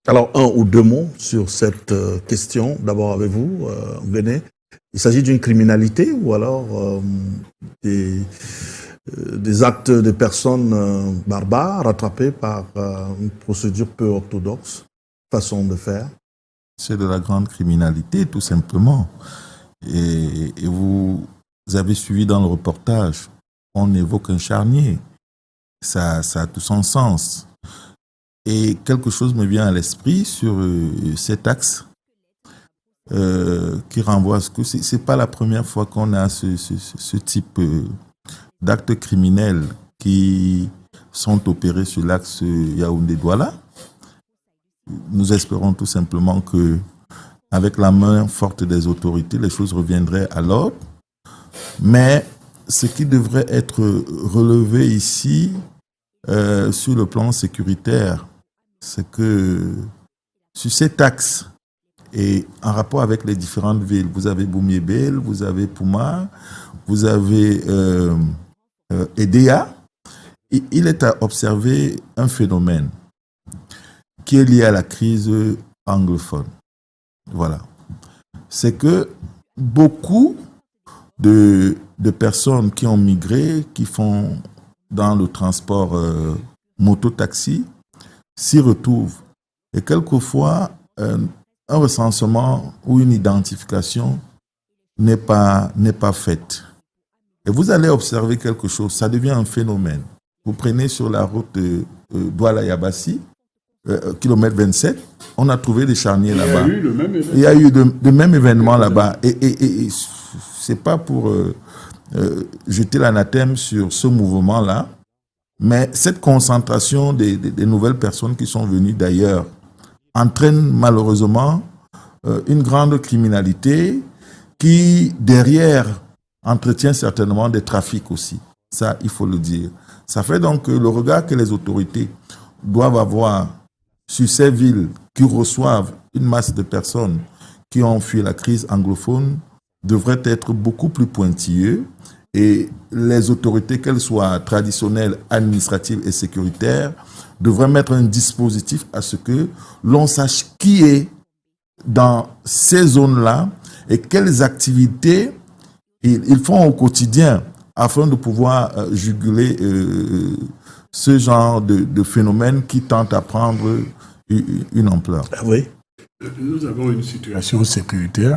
Alors, un ou deux mots sur cette question. D'abord avec vous, René. Il s'agit d'une criminalité ou alors des actes de personnes barbares rattrapées par une procédure peu orthodoxe, façon de faire? C'est de la grande criminalité, tout simplement. Et vous avez suivi dans le reportage, on évoque un charnier. Ça a tout son sens. Et quelque chose me vient à l'esprit sur cet axe qui renvoie à ce que c'est pas la première fois qu'on a ce type d'actes criminels qui sont opérés sur l'axe Yaoundé-Douala. Nous espérons tout simplement que, avec la main forte des autorités, les choses reviendraient à l'ordre. Mais ce qui devrait être relevé ici, sur le plan sécuritaire, c'est que sur cet axe, et en rapport avec les différentes villes, vous avez Boumiébel, vous avez Pouma, vous avez Edea, il est à observer un phénomène qui est lié à la crise anglophone. Voilà. C'est que beaucoup de personnes qui ont migré, qui font dans le transport moto-taxi, s'y retrouvent. Et quelquefois, un recensement ou une identification n'est pas faite. Et vous allez observer quelque chose, ça devient un phénomène. Vous prenez sur la route Douala-Yabassi, kilomètre 27, on a trouvé des charniers là-bas. Il y a eu le même événement là-bas. Et c'est pas pour jeter l'anathème sur ce mouvement-là, mais cette concentration des nouvelles personnes qui sont venues d'ailleurs entraîne malheureusement une grande criminalité qui, derrière, entretient certainement des trafics aussi. Ça, il faut le dire. Ça fait donc que le regard que les autorités doivent avoir sur ces villes qui reçoivent une masse de personnes qui ont fui la crise anglophone devrait être beaucoup plus pointilleux, et les autorités, qu'elles soient traditionnelles, administratives et sécuritaires, devraient mettre un dispositif à ce que l'on sache qui est dans ces zones-là et quelles activités ils font au quotidien afin de pouvoir juguler ce genre de phénomène qui tente à prendre une ampleur. Oui. Nous avons une situation sécuritaire